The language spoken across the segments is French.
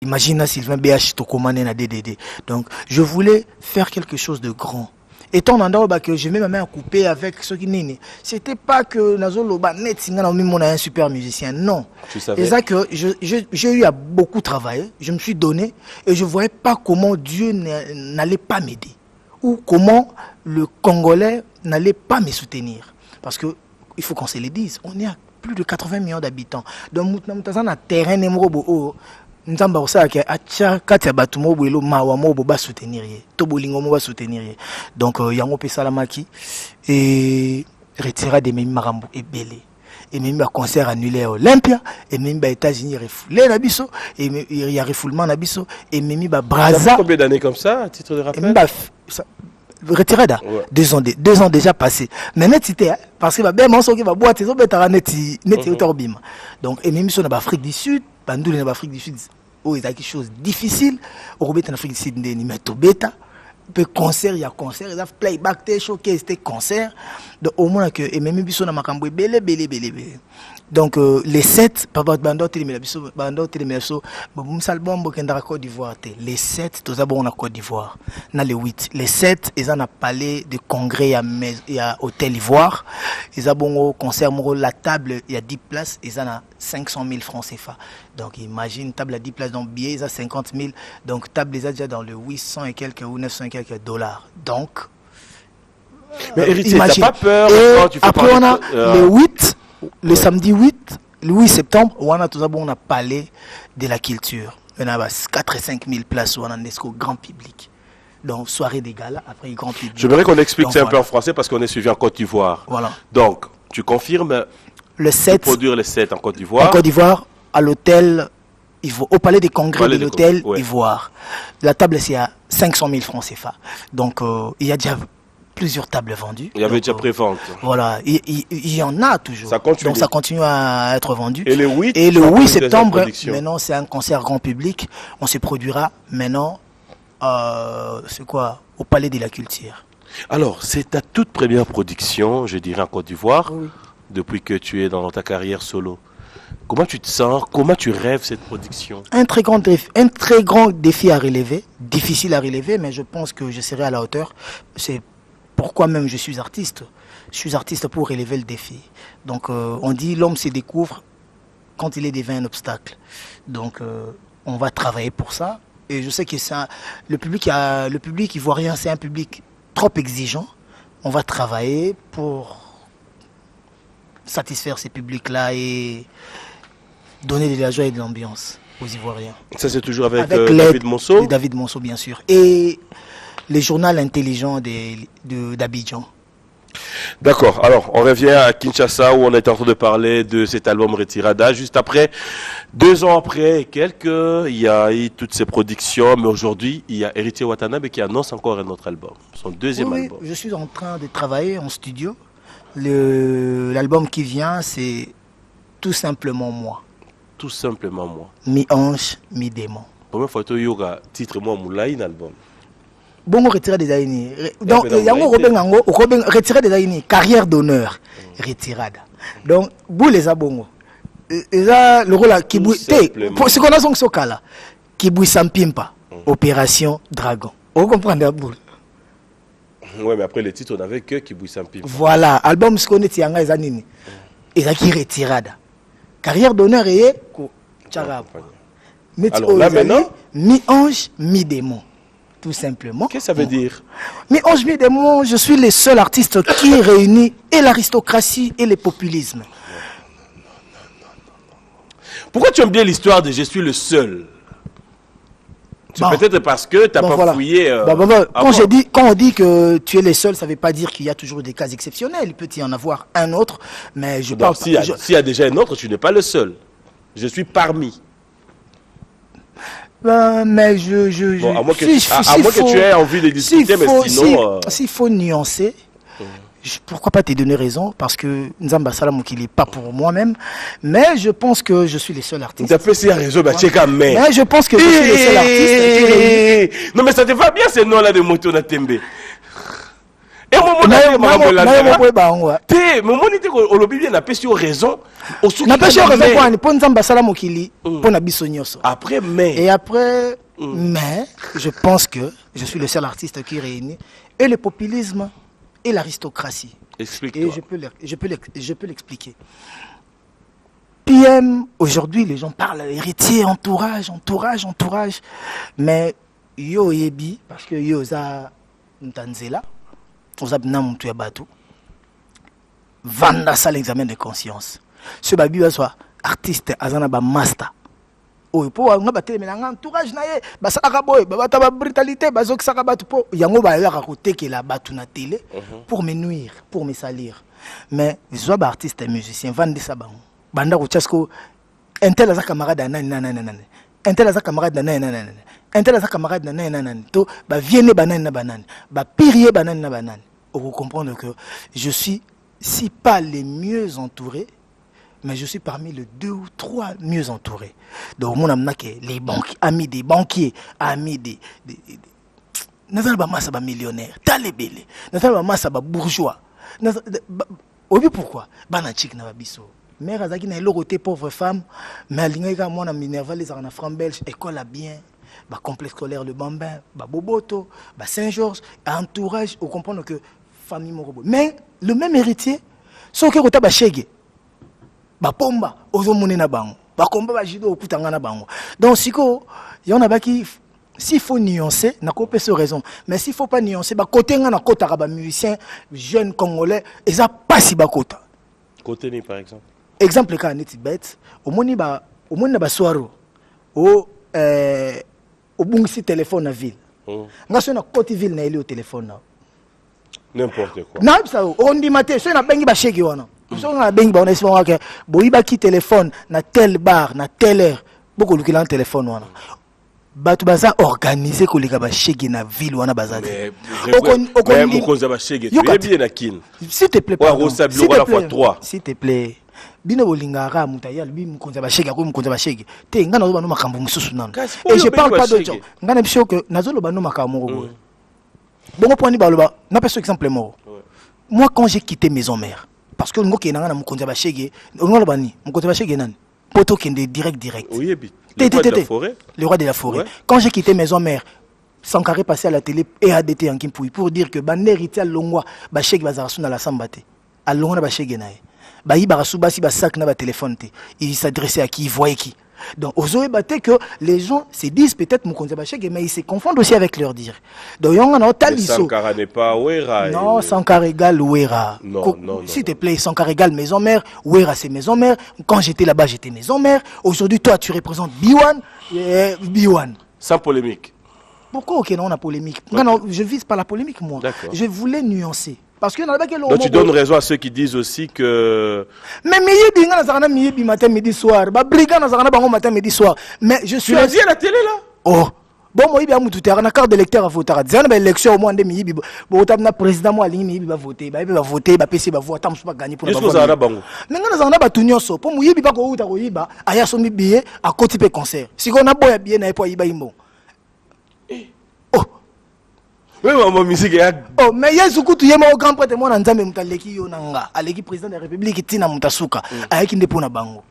Imagine Sylvain BH Tokomane na DDD. Donc, je voulais faire quelque chose de grand. Étant dans que je mets ma main à couper avec ce qui n'est. C'était pas que Nazo Loba net singa on a un super musicien. Non. C'est ça que j'ai eu à beaucoup travailler. Je me suis donné et je voyais pas comment Dieu n'allait pas m'aider. Ou comment le Congolais n'allait pas me soutenir. Parce que il faut qu'on se le dise. On est à plus de 80 millions d'habitants. Donc, nous avons un terrain numéro nzamba osaka acha kati ya bato mo bwelo mawa mo bo ba soutenir ye to bolingo mo ba soutenir ye donc yango pe salamaki et retira de memi marambo ebele et memi ba concert annulé à Olympia et memi ba États-Unis refoulé na biso et il y a refoulement na biso et memi ba Brazza. Combien d'années comme ça à titre de rappel? Retiré da ouais. 2 ans déjà passé mais net c'était parce que ba ben monso ki ba boîte zo betara net utobima donc et memi so na ba Afrique du Sud bandoule na ba Afrique du Sud oh il y a quelque chose difficile au robeta en Afrique du Sud ndeni mais to beta pe concert il y a concert ils a playback te showcase te concert donc au moins que et même biso na makambo belé donc les 7 papa bando télémela biso bando télémela so bon album bokenda Côte d'Ivoire les 7 tous abon na Côte d'Ivoire na les 8 les 7 ils en a palais de congrès il a hôtel Ivoire ils a bon au concert la table il y a 10 places ils en a 500 000 francs CFA donc imagine table à 10 places dans billet ils a 50 000 donc table ils a déjà dans le 800 et quelques ou 900 et quelques dollars donc mais héritier t'as pas peur quand tu fais après on a le 8 le samedi 8 septembre on a parlé de la culture on a 4 et 5 000 places on a un grand public donc soirée des galas après grand public. J'aimerais qu'on explique ça un peu en français parce qu'on est suivi en Côte d'Ivoire. Voilà. Donc tu confirmes le 7 produire le 7 en Côte d'Ivoire. En Côte d'Ivoire à l'hôtel au palais des congrès de l'hôtel Ivoire. La table c'est à 500 000 francs CFA. Donc il y a déjà plusieurs tables vendues. Il y avait déjà pré-vente. Voilà, il y en a toujours. Ça continue. Donc ça continue à être vendu. Et le 8, septembre, maintenant c'est un concert grand public. On se produira maintenant, c'est quoi, au Palais de la Culture. Alors, c'est ta toute première production, je dirais, en Côte d'Ivoire, oui. Depuis que tu es dans ta carrière solo. Comment tu te sens? Comment tu rêves cette production? Un très grand défi à relever, difficile à relever, mais je pense que je serai à la hauteur. C'est pourquoi même je suis artiste. Je suis artiste pour relever le défi. Donc on dit l'homme se découvre quand il est devant un obstacle. Donc on va travailler pour ça. Et je sais que le public ivoirien, c'est un public trop exigeant. On va travailler pour satisfaire ces publics-là et donner de la joie et de l'ambiance aux Ivoiriens. Ça c'est toujours avec David Monceau? David Monceau bien sûr. Et les journaux intelligents d'Abidjan. D'accord, alors on revient à Kinshasa où on est en train de parler de cet album Retirada. Juste après, 2 ans après, il y a eu toutes ces productions, mais aujourd'hui il y a Héritier Watanabe qui annonce encore un autre album, son deuxième album. Je suis en train de travailler en studio. L'album qui vient, c'est Tout simplement moi. Tout simplement moi. Mi-ange, mi-démon. Première fois que tu as titre moi moulay un album. Bon, retiré des aïnis. Donc, retiré des aïnis. Carrière d'honneur. Retirada. Donc, vous les abongo. Le rôle à Kibou. Ce qu'on a son sokala. Kibou Sampimpa. Opération Dragon. Vous comprenez la boule? Oui, mais après le titre, on n'avait que Kibou Sampimpa. Voilà. Album ce qu'on est tianga et anini. Et ça qui retirada. Carrière d'honneur et Tcharab. Alors là maintenant, mi-ange, mi-démon. Tout simplement. Qu'est-ce que ça veut dire? Mais ange mi-démon, je suis le seul artiste qui réunit et l'aristocratie et le populisme. Pourquoi tu aimes bien l'histoire de je suis le seul? C'est peut-être parce que tu n'as pas fouillé. Quand on dit que tu es le seul, ça ne veut pas dire qu'il y a toujours des cas exceptionnels. Il peut y en avoir un autre, mais je parle. S'il y a déjà un autre, tu n'es pas le seul. Je suis parmi. Mais à moins que tu aies envie de discuter, mais sinon. S'il faut nuancer, pourquoi pas te donner raison? Parce que Nzamba Salam qu'il n'est pas pour moi-même, mais je pense que je suis le seul artiste. Mais je pense que je suis le seul artiste. Non, mais ça te va bien ces noms-là de Moto Natembe. Et Te, mais moi, on l'a bien n'a pas sur raison. N'a pas sur raison pour un pon zamba sala mokili pour na biso nyonso. Après, mais. Et après, mais, je pense que je suis le seul artiste qui réunit et le populisme et l'aristocratie. Explique-toi. Et je peux l'expliquer. PM, aujourd'hui, les gens parlent héritier, entourage. Mais yo yebi, parce que yo za ntanzela, oza bina mutu ya batu, vanda ça l'examen de conscience. Ce babi va soit artiste, azana ba master. Oh, po nga batele melanga entourage na ye, basalaka boy, babata ba brutalité, bazokisaka batu po yango ba yaka kotekela batu na télé pour me nuire, pour me salir. Mais zo ba artiste et musicien vanda ça bango. Banda ko chasko intel za camarade nanani. Intel za camarade nanani. Intel za camarade nanani. To ba vienne banane na banane. Ba pirier banane na banane. Vous comprendre que je suis si pas les mieux entourés, mais je suis parmi les 2 ou 3 mieux entourés. Donc mon amna que les banquiers, amis des banquiers, amis des nazal ba massa ba millionnaire, talebele. Nazal ba massa ba bourgeois. Obi pourquoi? Bana chik na ba biso. Mère Azaki na l'autre pauvre femme, mais alinga moi na Minerva les en France belge école à bien, bah complexe scolaire le Bambin, bah Boboto, bah Saint-Georges, entourage, on comprend que famille morobo. Mais le même héritier, ce que kota ba chege, bah pomba, ozo mone na bango, bah combat ba judo okutanga na bango. Donc siko, y en a ba qui s'il faut nuancer, n'a pas ce raison. Mais s'il faut pas nuancer, bah côté nga na kota ba musicien jeune congolais, et ça pas si ba kota. Côté ni par exemple. Exemple quand on est bête, au moni na baswaro, au bungsi téléphone na ville. Nga so na côté ville na ele au téléphone na. N'importe quoi. Na ça on dit maté, so na bengi ba shege wana. So na bengi ba on espère que boyiba ki téléphone na tel bar na telle heure, beaucoup lukila téléphone wana. Batu baza organiser ko leka ba shege na ville wana bazade. Mais mukonza ba shege, tu es bien na kin. S'il te plaît pas. S'il te plaît. Bino bolingara mutaya bi mukonza ba shege ko mukonza ba shege te ngana zo ba no makambo mususu nana et je parle pas d'autre ngana biso que nazolo ba no makambo ngo bongo poni ba loba na peso exemple mo moi quand j'ai quitté maison mère parce que ngo ke ngana mukonza ba shege ngolo bani mukonza ba shege nani poto kende direct oui le roi de la forêt quand j'ai quitté maison mère Sankharé passé à la télé et ADT en Kimpouy pour dire que ban héritier longwa ba shege bazarasu na la sambate a longwa ba shege nae. Baï barasuba si basak na ba téléphone te. Il s'adressait à qui, il voyait qui. Donc aux batté que les gens se disent peut-être Mukonza Bachege, mais ils se confondent aussi avec leur dire. Donc yon a taliso. Sankara n'est pas Ouera. Non, Sankara égale Ouera. Non. S'il te plaît, Sankara égale maison mère, Ouera c'est maison mère. Quand j'étais là-bas, j'étais maison mère. Aujourd'hui, toi, tu représentes Biwan. Biwan. Sans polémique. Pourquoi on a polémique? Non, je vise pas la polémique moi. Je voulais nuancer. Parce que donc tu donnes raison à ceux qui disent aussi que... Mais matin, midi, soir. Matin, midi, soir. Mais je suis... Tu l'as dit à la télé là? Oh. Bon, moi, il y a une carte d'électeur à voter. Il y a une élection au moins de midi. Bon, il y a un président moi, il va voter. Il va voter, il va PC, il va voter. Il va gagner pour le vote. Mais il y a un tout nyonso. Pour moi, il y a un billet à côté de concert. Si on a un billet, il y a un billet. Oui, ma musique est... Oh, mais il y a un grand prêtre, moi, je suis un président de la République, qui est avec une dépôt na bango.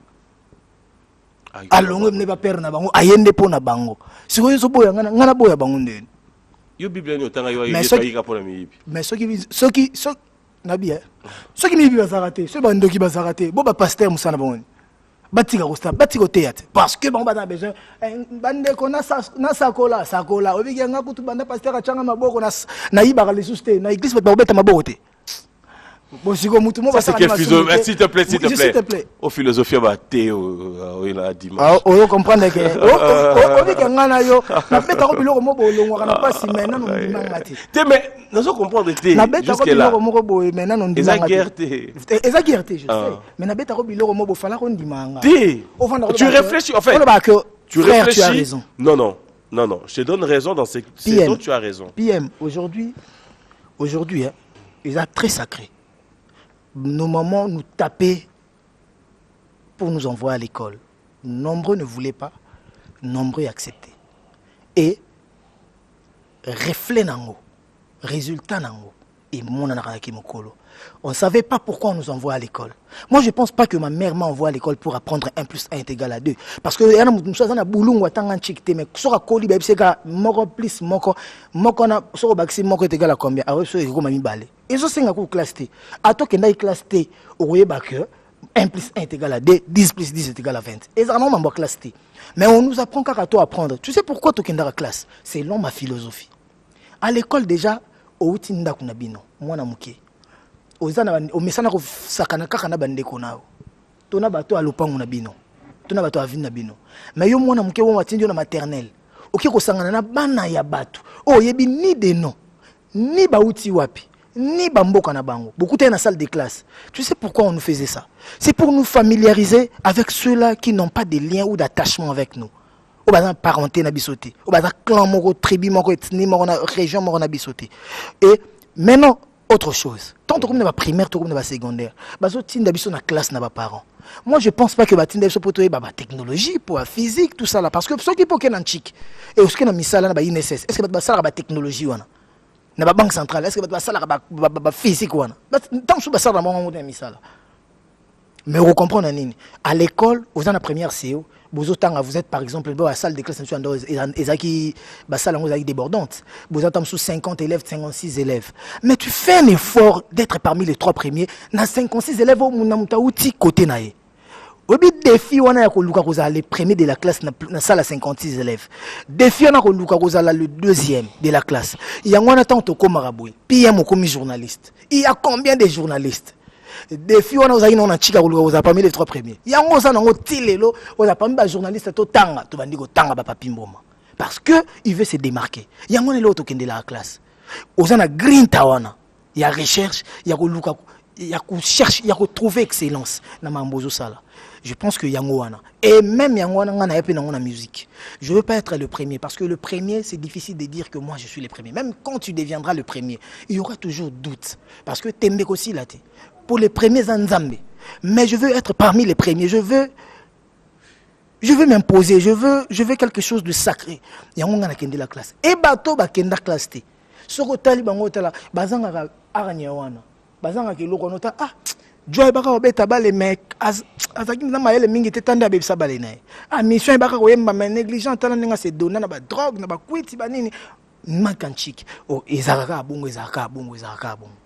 Alors, on ne pas perdre na bango, il y a un dépôt na bango. Si vous avez un boya bango, mais ceux qui batika kosta batiko théâtre parce que bon bana besoin bande ko na sakola obiki nga kutu banda pasteur achanga maboko na yibaka les susté na église ba beta maboko te bon siko mutu mo ba s'il te plaît au philosophie ba théo il a dimanche on comprendre que obiki nga na yo na beta ko biloko mo bolongwa na pasi maintenant on dimanga te mais nous comprendre te jusque là mo bo maintenant on dimanga eza guerre je sais mais na beta ko biloko mo bo fala ko ndimanga tu réfléchis en fait tu réfléchis. Tu as raison. Non, je te donne raison dans ces dont tu as raison. PM, aujourd'hui, hein, ils sont très sacrés. Nos mamans nous tapaient pour nous envoyer à l'école. Nombreux ne voulaient pas, nombreux acceptaient. Et reflet nango, résultat nango, et mon anaraki mokolo. On ne savait pas pourquoi on nous envoie à l'école. Moi, je ne pense pas que ma mère m'a envoyé à l'école pour apprendre 1 plus 1 est égal à 2. Parce que il y a des gens qui ont boulot mais sur la coli c'est moko plus moko na sur baxi moko est égal à combien? Alors ça il m'a mis balé. Et ça c'est un classe T. À toi que classe T au que 1 plus 1 est égal à 2, 10 plus 10 est égal à 20. Et ça non ma classe T. Mais on nous apprend qu'à toi apprendre. Tu sais pourquoi tu es classe? C'est selon ma philosophie. À l'école déjà au utinda kuna bino mwana muke. Ozana omesana ko sakana kaka na bandeko nao. Tona bato a lopango na bino. Tona bato a vini na bino. Mais yo mwana muke wo matindi na maternelle. Oki ko sangana na bana ya bato. Oh yebi ni de non. Ni bauti wapi. Ni bamboka na bango. Beaucoup dans la salle de classe. Tu sais pourquoi on nous faisait ça? C'est pour nous familiariser avec ceux-là qui n'ont pas de lien ou d'attachement avec nous. Au bazan parenté na bisoté. Au bazan clan moko, tribu moko, ethnie moko, région moko na bisoté. Et maintenant autre chose. Tant comme dans la primaire, tant comme dans la secondaire. Bazo tinda biso na classe na ba parents. Moi je pense pas que ba tinda biso poto ba technologie, pour la physique, tout ça là parce que ceux qui poké nan chic et ce qui na misala na ba INSS. Est-ce que ba sala ba technologie wana? Na ba banque centrale, est-ce que ba sala ba physique wana? Tant sou ba sala na mo misala. Mais vous comprenez nini? À l'école, aux en la première CO, vous êtes par exemple dans la salle de classe la salle est débordante. Vous êtes sous 50 élèves, 56 élèves. Mais tu fais un effort d'être parmi les 3 premiers. Dans 56 élèves, vous avez côté naé. Au défi, on a les premiers de la classe dans la salle à 56 élèves. Défi, on a le deuxième de la classe. Il y a un temps comme maraboui. Puis il y a un journaliste. Il y a combien de journalistes? Des filles on a une chica on a parmi les 3 premiers. Il y a un ça on tilelo on a parmi les journalistes to tanga to bandi ko tanga ba papi mboma parce que il veut se démarquer. Il y a un autre qui est la classe. On a green tawana. Il y a recherche, il y a ko luka il y a ko cherche, il y a ko trouver excellence na mambozo sala. Je pense que Yangoana et même Yangoana on a dans la musique. Je veux pas être le premier parce que le premier c'est difficile de dire que moi je suis le premier. Même quand tu deviendras le premier, il y aura toujours doute parce que Tembe aussi là pour les premiers Nzambe. Mais je veux être parmi les premiers. Je veux m'imposer. Je veux quelque chose de sacré. Il y a un gars qui est la classe. Et bateau qui est la classe. Ce que tu as dit, bazanga aranyawana. Bazanga qui est nota ah. Joy baka obeta bale mec azaki na mayele mingi te tanda be sabale na. Ah mission baka ko yemba mais négligent tala nga se donna na ba drogue na ba kwiti ba nini. Makanchik oh ezaka bongo ezaka bongo.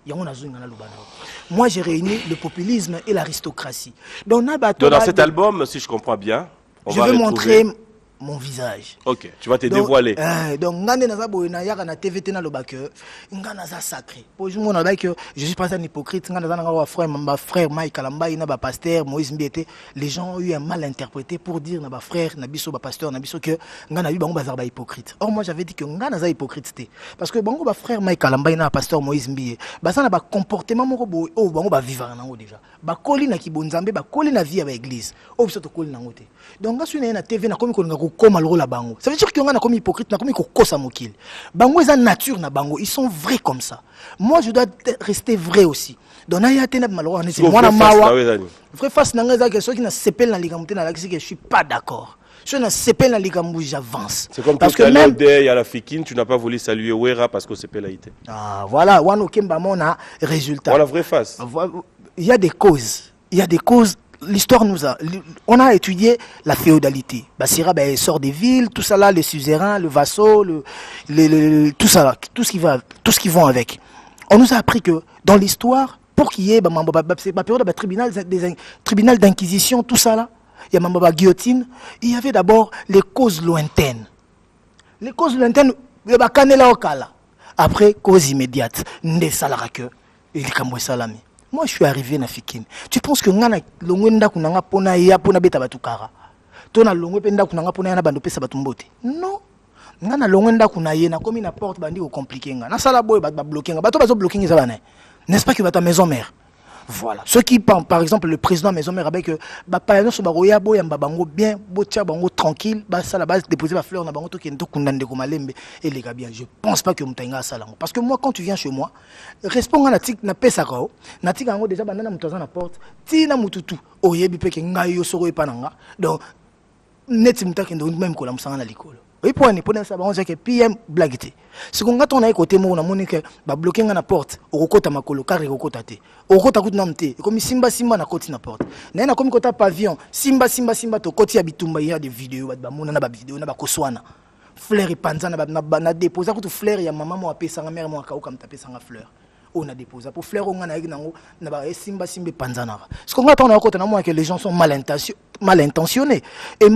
Yango nazunga na lubana. Moi j'ai réuni le populisme et l'aristocratie. Donc dans cet album si je comprends bien, je vais montrer mon visage. OK, tu vas te dévoiler. Donc ngane naza boyena yaka na TVT na lobaka ngana naza sacré. Pour je mona ba que je suis pas un hypocrite ngana naza nga frère Mike Kalamba na ba pasteur Moïse Mbiete. Les gens ont eu un mal interprété pour dire na ba frère na biso ba pasteur na biso que ngana yu bango bazar ba hypocrite. Or moi j'avais dit que ngana naza hypocrite té parce que bango ba frère Mike Kalamba na pasteur Moïse Mbiete. Ba ça na ba comportement moko boy oh bango ba vivre nango déjà. Ba koli na kibonzambe ba koli na vie avec église. Oh biso to koli nango té. Donc nga suna na TV na komi ko comme la bango. Ça veut dire qu'on a comme hypocrite, na comme kosa mokil. Bango est nature na bango, ils sont vrais comme ça. Moi je dois rester vrai aussi. Donc na yatena malheureusement c'est moi na mawa. Vrai face na ngaza que ceux qui na sepel na ligamute na laxi que je suis pas d'accord. Je na sepel na ligamou j'avance. C'est comme parce que même il y a la fikine, tu n'as pas voulu saluer Wera parce que c'est pélaïté. Ah voilà, wano kemba mona résultat. Voilà vraie face. Il y a des causes. Il y a des causes. L'histoire nous a... On a étudié la féodalité. Basira sort des villes, tout ça là, les suzerains, le vassau, tout ça là, tout ce qui vont avec. On nous a appris que dans l'histoire, pour qu'il y ait tribunal d'inquisition, tout ça là, il y a guillotine, il y avait d'abord les causes lointaines. Les causes lointaines, après, cause immédiate. Moi, je suis arrivé na Fikine. Tu penses que ngana longwenda kunanga pona ya pona beta batukara. Tona longwenda kunanga pona ya na bando pesa batumbote. Non. Ngana longwenda kunaye na komi na porte bandi ko compliqué nga. Na sala boy ba bloquer nga. Bato bazo bloquer za bana. N'est-ce pas que ta maison mère? Voilà. Ceux qui par exemple le président maison mère avec ba paano so ba roya boy mba bango bien, botia bango tranquille, ba sala base déposer ba fleur na bango to kendo kundande ko malembe et les gars bien. Je pense pas que mutenga sala. Parce que moi quand tu viens chez moi, répond na tik na pesa ko, na tik ngo déjà banana mutaza na porte, ti na mututu. Oyebi pe ke ngai yo soro epananga. Donc neti mutake ndo même ko la musanga na likolo. Oui, pour ça, on sait que PM blague. Ce qu'on a ton côté, on a monné que va bloquer la porte, au côté ma colo, car au côté. Au côté à côté comme Simba na côté na porte. N'a comme côté pavillon, Simba to côté habitumba, il y a des vidéos, bah mon na ba vidéo na ba koswana. Fleur et panza na déposé à côté fleur, il y a maman moi apé sa mère moi comme tapé sa fleur. On a déposé pour fleur on a na ba Simba panza na. Ce qu'on a ton côté na moi que les gens sont mal intentionnés et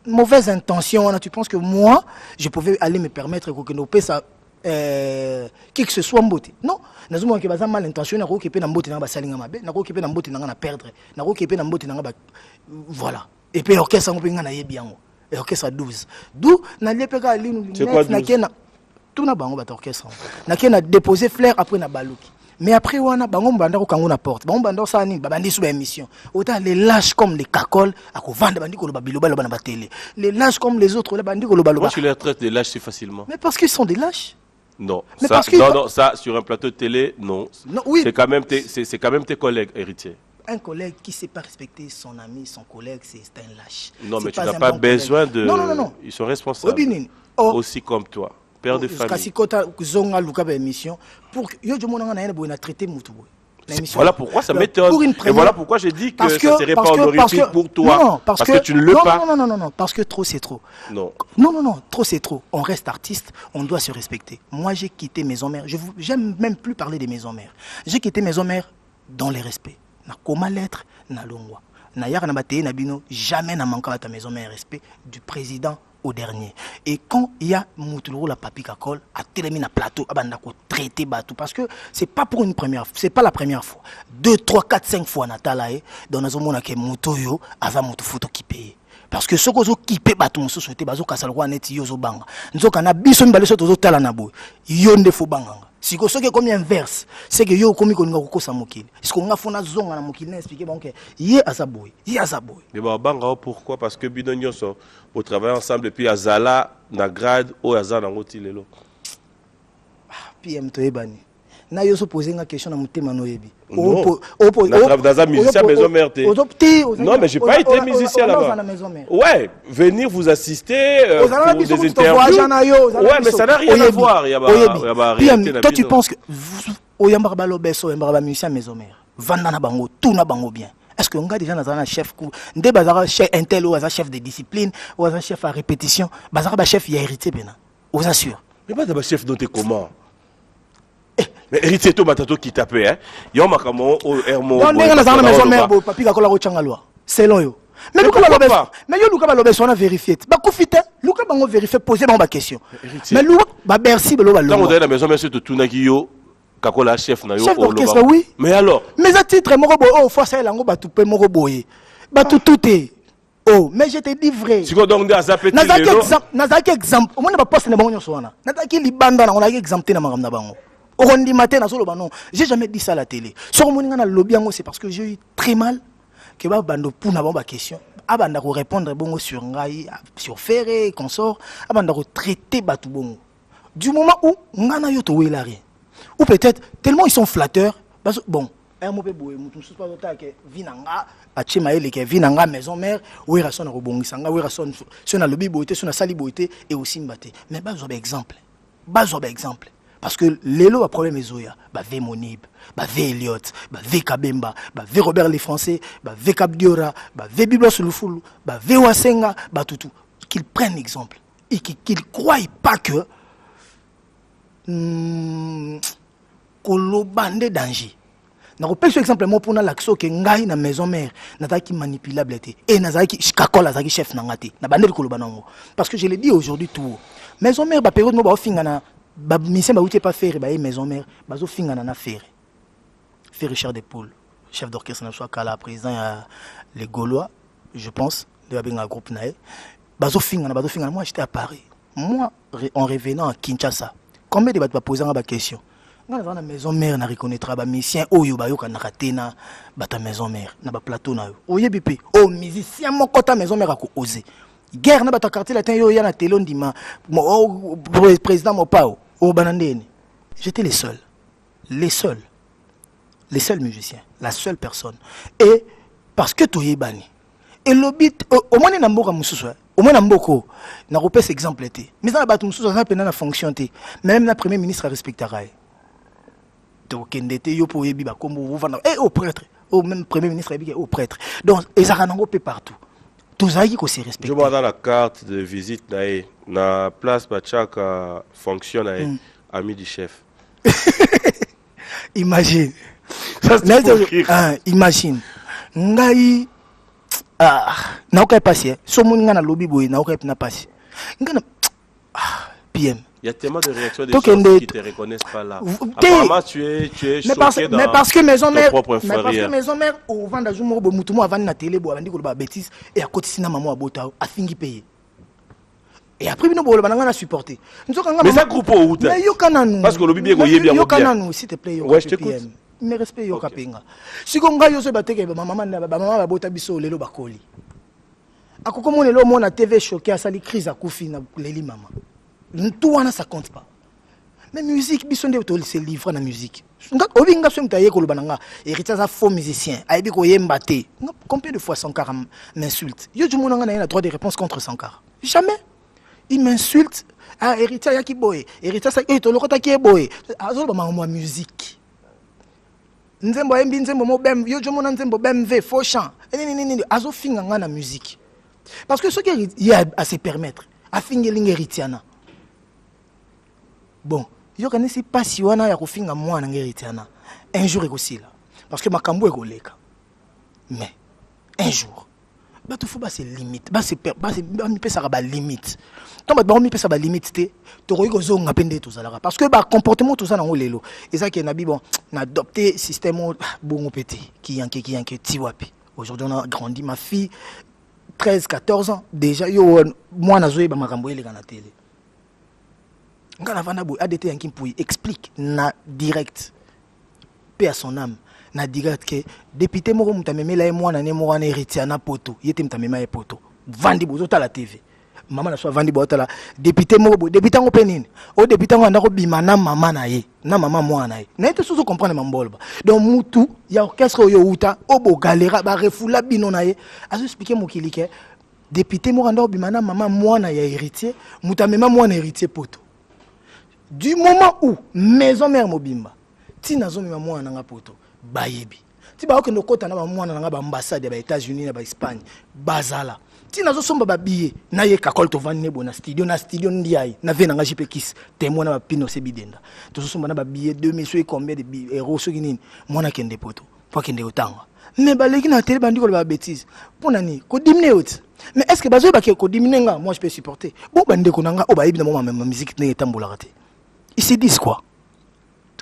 mauvaise intention, tu penses que moi, je pouvais aller me permettre que nous paye ça qui que ce soit en beauté. Non, nous avons que ça mal intentionné, nous avons en beauté dans la salinga mabe, nous avons en beauté dans la perdre, nous avons en beauté dans la voilà. Et puis l'orchestre on peut gagner bien. L'orchestre 12. D'où na lepeka ali nous na tout na bango ba orchestre. Na déposer fleur après na baluki. Mais après, on a bango banda ko kango na porte. Bango banda ça ni babandi sous émission. Autant les lâches comme les cacoles à ko vendre bandi ko lo babilo balo na télé. Les lâches comme les autres les bandi ko lo balo. Moi je les traite des lâches si facilement. Mais parce qu'ils sont des lâches. Non, mais ça, non, ça sur un plateau de télé, non. Non oui. C'est quand même tes collègues héritiers. Un collègue qui ne sait pas respecter son ami, son collègue, c'est un lâche. Non, mais tu n'as pas besoin de. Non. Ils sont responsables. Aussi comme toi. Père de famille. Voilà pourquoi ça m'étonne. Et voilà pourquoi j'ai dit que ça serait pas honorifique pour toi. Non, parce que tu ne le pas. Non, parce que trop c'est trop. Non, trop c'est trop. On reste artiste, on doit se respecter. Moi j'ai quitté maison mère. J'aime même plus parler des maisons mères. J'ai quitté maison mère dans les respects. Na koma lettre, na longwa. Na yara na bateye na bino, jamais na manqué à ta maison mère respect du président au dernier. Et quand il y a Moutoulou la papi kakol a télémi na plateau abandako traité bateau parce que c'est pas pour une première fois, c'est pas la première fois. 2 3 4 5 fois natala dans nazo mona ke Moutoyo ava mutu photo qui paye. Parce que ce que qui paye bateau so souhaité bazo kasalwa net yo zo banga. Nzoka na biso mbale so tozo tala na boy. Yo nde fo banga. Si ko soki comme inverse, c'est que yo komi ko nga ko sa mokili. Est-ce qu'on a fona zonga na mokili na expliquer bon que yé azaboy. Mais ba banga pourquoi parce que bino nyonso au travail ensemble et puis azala na grade o azala ngoti lelo. PM to ebani. Na yo so poser une question na mutema no yebi. Dans un musicien maison mère. Non mais j'ai pas été musicien là-bas. Ouais, venir vous assister pour des interviews. Ouais, mais ça n'a rien à voir. Toi tu penses que oyamba balobeso oyamba musicien maison mère. Vanda na bango, tout na bango bien. Est-ce que on a déjà un chef ndé bazara chef intel ou un chef de discipline ou un chef à répétition, bazara chef y a hérité bena. Vous assure. Mais pas d'abord chef noté comment? Mais héritier to matato qui tapait hein. Yo makamo o hermo. Non ndé na zana maison mère bo papi kakola ko changa loi. Selon yo. Mais Luka balobeso. Mais yo Luka balobeso on a vérifié. Ba kofite, Luka bango vérifier poser ba question. Mais Luka ba merci belo balo. Quand on est la maison monsieur to tunaki yo kakola chef na yo chef d'orchestre oui. Mais alors mais à titre moko boy oh force la ngo batu pe moko boy. Batu touté. Oh mais je te dis vrai. Si donc de azapeti lelo. Nazaki exemple. On n'a pas poste na bango nyonso wana. Nazaki libanda na on a exempté na magam na bango. Orondi matin na solo bano. J'ai jamais dit ça à la télé. Sur moninga na lobby yango c'est parce que j'ai eu très mal que ba bando pour na ba question. Abanda ko répondre bongo sur ngai sur ferré consort. Abanda ko traiter batu bongo. Du moment où ngana yo to wela rien. Ou peut-être tellement ils sont flatteurs. Bon, un mot boy, mutu sous pas que vinanga, achima ele ke vinanga maison mère, ou ira son rebongisanga, ou ira son na lobby boité, son na sali boité et aussi mbaté. Mais bazo exemple. Parce que l'élo a problème ezoya, ba ve Monib, ba ve Elliot, ba ve Kabemba, ba ve Robert les Français, ba ve Kabdiora, ba ve Biblos Lufulu, ba ve Wasenga, ba tout qu'ils prennent exemple et qu'ils croient pas que kolobande danger. Na repère exemple moi pour na l'action que ngai na maison mère nazaki manipulable et nazaki kakola nazaki chef na ngati na bande kolobanango parce que je l'ai dit aujourd'hui tout maison mère ba période mo ba finga na ba mission ba outé pas faire ba maison mère bazo finga na faire Richard de Paul chef d'orchestre na soit kala président les Gaulois je pense de un groupe nae bazo finga moi j'étais à Paris moi en revenant à Kinshasa combien de bato ba poser une question dans la maison mère na reconnaîtra ba musicien oyo ba yoka na katena bata maison mère na ba plateau na yo oyebi o musicien moko ta maison mère ko oser guerre na bata quartier latin yo ya na télé ndima président mopao o banandeni j'étais les seuls musiciens la seule personne et parce que toyebani et lobit au moins na mboka mususu au moins Namboko, n'a repère cet exemple. Mais ça, on a une fonction. Même le Premier ministre respectera. Donc, il y a au prêtre, au même Premier ministre, au prêtre. Donc, ils ont un peu partout. Tout ça, il faut se respecter. Je vois dans la carte de visite, la place Bachak fonctionne, ami du chef. Imagine. Imagine. Ngai na okai passer so mon nga na lobby boy na okai na passer nga na PM. Il y a tellement de réactions des gens qui ne te reconnaissent pas là. Apparemment tu es choqué mais parce que maison mère propre frère. Mais parce que maison mère au vanda jour mo mutumo avant na télé bo bandi ko ba bêtise et à côté sina maman abota a fingi payer. Et après bino bo le bananga na supporter. Mais ça groupe où tu? Mais yo kananu. Parce que lobby bien goyé bien. Yo kananu s'il te plaît yo. Ouais, je t'écoute. Mais respect yo kapenga. Si konga yo so bateke ba maman ba bota biso lelo bakoli. Akoko mo lelo mo na TV choqué asali crise a kufi na leli mama. Tout wana ça compte pas. Mais musique biso nde to se livre na musique. Nga obi nga so mtaye ko lubananga héritier za faux musicien. Aibi ko yemba te. Combien de fois Sankara m'insulte? Yo du monanga na droit de réponse contre Sankara. Jamais. Il m'insulte. Ah héritier ya ki boy. Héritier ça to lokota ki boy. Azo ba ma musique. Nzembo embi nzembo mo bem yo jomo na nzembo bemv faux chant nini azo finga nga na musique parce que ce qui y a à se permettre a fingeling héritiana bon yo kanisi pasi wana ya kofinga mwana ngéritiana un jour ekosila parce que makambo ekoleka mais un jour bato faut ba se limite ba se mi pesa ba limite tant ba mi pesa ba limite te to ko zonga pende to zalaka parce que ba comportement tout ça na lelo et ça qui na bi bon na adopté système bongo pété qui yanké ti wapi aujourd'hui on a grandi ma fille 13 14 ans déjà yo moi na zoé ba makambo eleka na télé ngana vana boy ADT yanki mpui explique na direct paix à son âme na direct que député moko mutamemela e mwana ne mwana héritier na poto yete mutamema e poto vandi bozo ta la TV maman na so vandi bozo ta la député moko député ngo penine o député ngo ndako bima na maman na ye na maman mwana ye na ete sozo comprendre mambolba donc mutu ya orchestre yo uta obo galera ba refula bino na ye azo expliquer mokili ke député moko ndako bima na maman mwana ya héritier mutamema mwana héritier poto du moment où maison mère mobimba ti nazo mema mwana nga poto bayebi ti ba okendo kota na ba mwana nga ba ambassade ba États-Unis na ba Espagne bazala ti nazo somba ba billet na ye kakol to vanne bona studio ndiayi na vena nga jipe kiss témoin na ba pino se bidenda to somba na ba billet 2000 so combien de euros so kinini mwana kende poto po kende otanga mais ba leki na télé bandi ko ba bêtise pona ni ko diminuer oti mais est-ce que bazo ba ko diminuer nga moi je peux supporter bon bande ko nanga o ba yebi na mo ma musique ne etambola raté ils se disent quoi?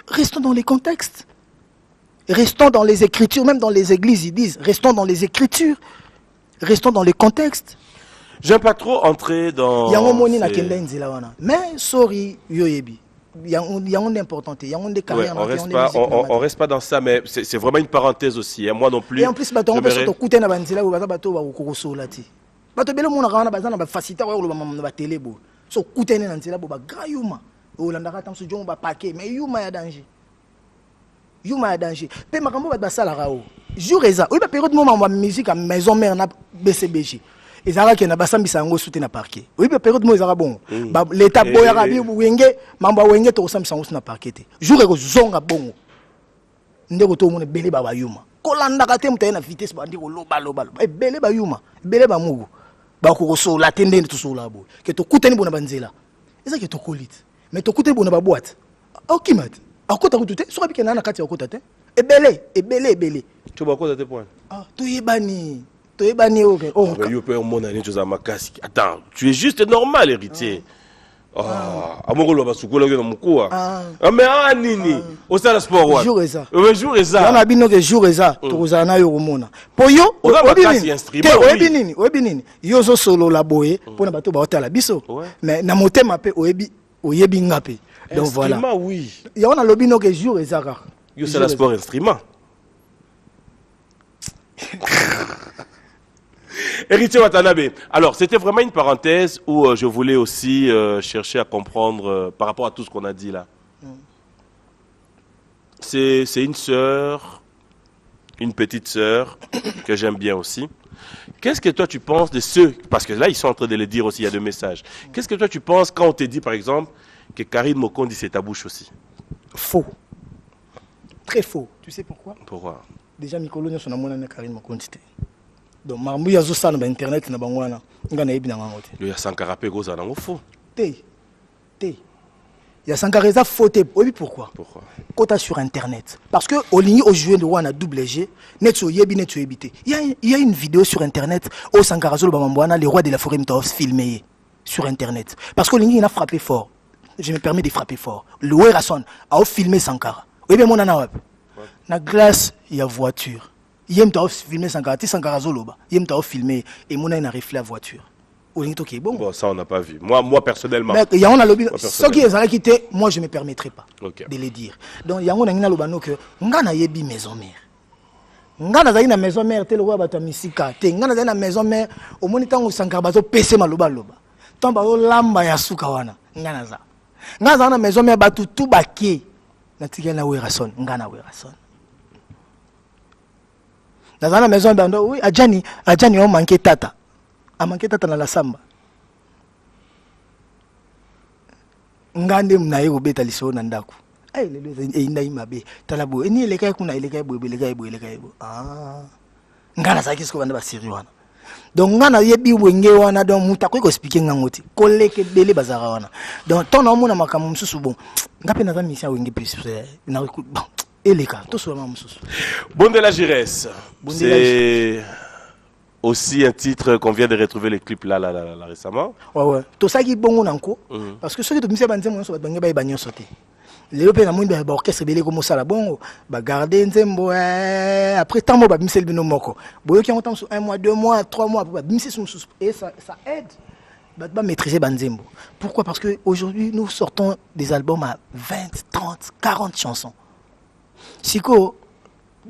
Restons dans les contextes. Restons dans les écritures, même dans les églises, ils disent, restons dans les écritures, restons dans les contextes. J'aime pas trop entrer dans... Mais, sorry, yoyebi. Il y a un important, il y a un des carrières. On reste pas dans ça, mais c'est vraiment une parenthèse aussi. Hein. Moi non plus. Et en plus, on peut se couper dans la banzila ou bateau ou kokoso lati. Bateau belo mon rana bazana ba faciliter ou ba télé bo. So couper dans nzila bo ba grayuma. O landaka tam so jongo ba paquet, mais yuma ya danger. Yuma ya danger. Pe makambo ba sala rao. Jour eza. Oui ba période moment ma musique à maison mère na BCBG. Ezara ki na basambisa ngo soute na parquet. Oui ba période mo ezara bon. Ba l'état boya rabi wenge mamba wenge to sambisa ngo na parquet te. Jour eko zonga bongo. Ndeko to mo ne bele ba yuma. Ko landaka te mutaye na vitesse ba ndiko loba. E bele ba yuma. Bele ba mugu. Ba ko so la tende to so la bo. Ke to kuteni bona banzela. Eza ke to kolit. Mais to kuteni bona ba boîte. Okimat. Akota kutute so rabike na kati akota te. Ebele. Tu vas quoi tes points? Ah, tu yebani. Tu yebani ok. Oh, mais yo peut mon année chose à ma casque. Attends, tu es juste normal héritier. Amongolo basukola yo na mukua. Mais nini? Au stade sport wa. Jour eza. Jour eza. Na bino ke jour eza tokozana na yo komona. Po yo oyebi nini? Yo zo solo la boye pona bato ba otala biso. Mais na motema pe oyebi ngape. Donc voilà. Instrument oui. Il y a un lobino que jour et Zara. Yo c'est le sport instrument. Héritier Watanabe. Alors, c'était vraiment une parenthèse où je voulais aussi chercher à comprendre par rapport à tout ce qu'on a dit là. C'est une sœur une petite sœur que j'aime bien aussi. Qu'est-ce que toi tu penses de ceux, parce que là ils sont en train de le dire aussi, il y a deux messages. Qu'est-ce que toi tu penses quand on te dit par exemple que Karine Mokondi c'est ta bouche aussi? Faux. Très faux. Tu sais pourquoi? Pourquoi? Déjà, Mikolo nyonso na mona na Karine Mokondi te. Donc marmu ya zo sana ba internet na bangwana. Ngana yebi na ngangote. Il y a Sankara pe goza na faux. Te. Il y a Sankara za faux te. Oui, pourquoi? Pourquoi? Kota sur internet. Parce que au ligne au jouer de wana double G, netso yebi netso yebite. Il y a une vidéo sur internet au Sankara zo bambwana les rois de la forêt mta filmé sur internet. Parce que au ligne il a frappé fort. Je me permets de frapper fort. Le Werason a filmé Sankara. Oui, mais mon anawap. Na glace, il y a voiture. Yem ta filmé Sankara, ti Sankara zoloba. Yem ta filmé et mon a riflé la voiture. Bon, ça on n'a pas vu. Moi personnellement. Mais il y a on a lobby. Ce qui est quitté, moi je me permettrai pas de le dire. Donc il y a on a ngina lobano que ngana yebi maison mère. Ngana za ina maison mère tel roi bata misika. Te ngana za ina maison mère au moniteur au Sankara bazo PC maloba loba. Tamba o lamba ya suka wana. Ngana za. Ngana za na maison mère batu tout baké. Natika na Werason, ngana Werason. Dans la maison d'Ando, oui, Adjani on manqué tata. A manqué tata dans la samba. Ngande mnaye obeta liso nandaku. Ay lelo ina imabe. Talabo eni eleka kuna eleka bo eleka bo. Ah. Ngana sa kisko banda ba siri wana. Donc ngana yebi wenge wana donc mutako ko expliquer ngangoti. Koleke bele bazara wana. Donc ton omona makamu msusu bon. Ngape na za mission wenge plus na bon. Eleka to so msusu. Bon de la Giresse. C'est aussi un titre qu'on vient de retrouver le clip là récemment. Ouais. To ça qui bongo nanko parce que ceux qui te mise banze mo so bange ba banyo sauter. Les pe na mo ba orchestre belé comme ça la bongo ba garder nzembo après tant mo ba misel bino moko. Boyo ki on temps sur 1 mois, 2 mois, 3 mois ba misel sous et ça aide ba maîtriser banzembo. Pourquoi? Parce que aujourd'hui nous sortons des albums à 20, 30, 40 chansons. Siko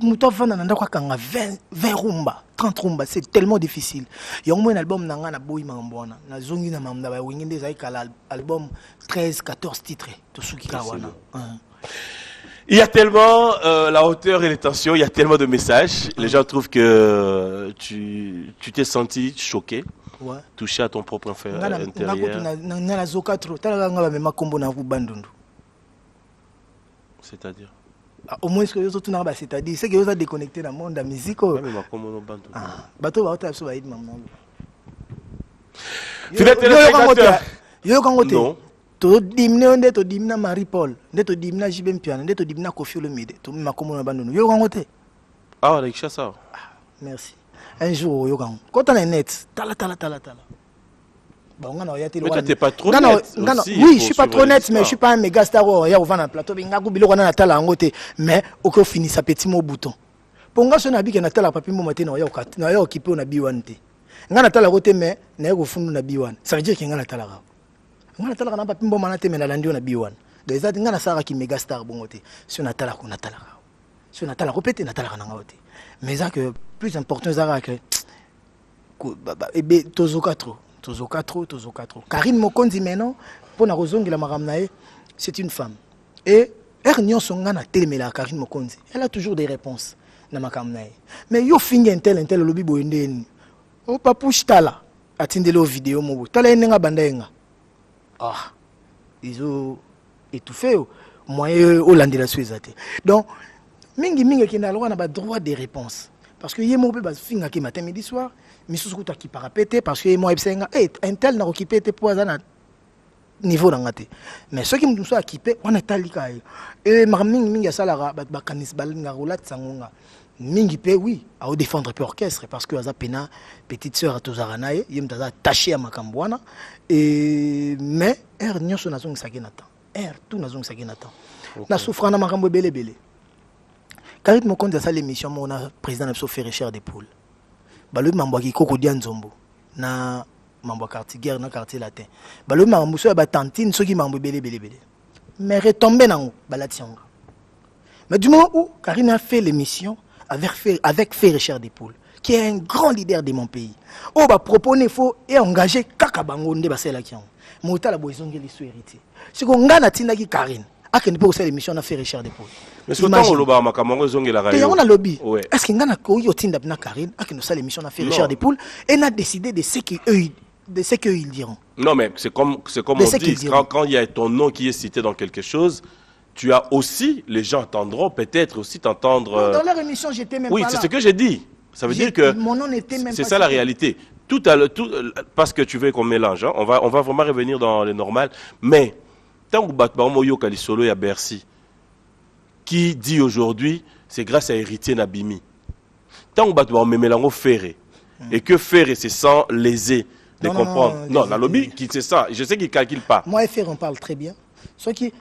muto vana nanda kwa kanga 20 rumba 30 rumba, c'est tellement difficile. Il y a un album nanga na boy mambona na zongi na mamda ba wingende za ikala album 13 14 titres to suki kawana. Il y a tellement la hauteur et les tensions, il y a tellement de messages. Les gens trouvent que tu t'es senti choqué, touché à ton propre intérieur. C'est-à-dire au moins, ce que vous avez c'est-à-dire, c'est que vous avez déconnecté dans le monde de la musique. Non. To dimna onde to dimna Marie Paul, nde to dimna Jibem Piano, nde to dimna Kofi Olomide, to makomo na bandono. Yo kangote. Ah, avec ça. Merci. Un jour yo kango. Quand on est net, tala. Bon, mais toi, t'es pas trop net aussi, oui, je suis pas trop net, mais je suis pas un méga star. Il y a au vent plateau, mais au cas fini sa petit mot bouton. Pour nga so na bi ke na tala papi mo matin na ya occupé na B1 te. Nga na tala côté mais na ko fundu na B1. Ça veut dire que nga na tala ga. Nga na tala na papi mo manate mais na landi na B1. Donc ça nga na sara ki méga star bongo te. Si na tala ko na tala ga. Si na tala ko pété na tala ga na ngote. Mais ça que plus important ça que tozoka trop. Karine Mokondi maintenant, pour na rozongi la maramnae, c'est une femme. Et Ernyon Songana telemela Karine Mokondi, elle a toujours des réponses na makamnae. Mais yo fingi un tel lobby boyende. O papouche tala, atindelo vidéo mobo. Tala nenga bandenga. Ah, ils ont étouffé moyen holandais la suezate. Donc mingi qui na loi na ba droit des réponses. Parce que yemo pe ba finga ki matin midi soir. Mais ce que tu as répété parce que moi un tel n'a occupé tes poids à niveau d'angate. Mais ceux qui me sont équipés, on est allé et marming minga salara bat kanis balinga roulat sangonga. Mingi pe oui, à défendre peu orchestre parce que aza pena petite sœur à tozaranae, yem taza taché à makambwana et mais nyoso nazong sagenata. Tout nazong sagenata. Na souffrant na makambo belé. Karine Mokondi a sa l'émission mon président n'a pas fait cher des poules. Balobi mambo ki koko dia nzombo na mambo quartier guerre na quartier latin balobi mambo so ba tantine soki mambo belé mais retomber nango balatianga. Mais du moment où Karine a fait l'émission avec Richard Despoul qui est un grand leader de mon pays oh ba proposer faut et engager kaka bango nde basela kiango mota la boisongi les héritier siko ngana tindaki Karine à que ne peut aussi l'émission on a fait Richard Depol. Mais ce temps Oloba Makamongo zonge la radio. Et on a lobby. Ouais. Est-ce qu'il y a un courrier au Tinda na Karine à que nous ça l'émission on a fait Richard Depol et on a décidé de ce qu'ils diront. Non mais c'est comme on dit quand il y a ton nom qui est cité dans quelque chose, tu as aussi les gens entendront peut-être aussi t'entendre. Dans leur émission j'étais même pas là. Oui, c'est ce que j'ai dit. Ça veut dire que mon nom n'était même pas. C'est ça la réalité. Tout parce que tu veux qu'on mélange, hein, on va vraiment revenir dans le normal. Mais tant que Batman Yoka Solo et à Bercy, qui dit aujourd'hui, c'est grâce à Héritier Nabimi. Tant que Batman Memelango Ferré, et que Ferré c'est sans léser de comprendre. Non, la lobby, c'est ça. Je sais qu'il ne calcule pas. Moi et Ferré, on parle très bien. Ceux qui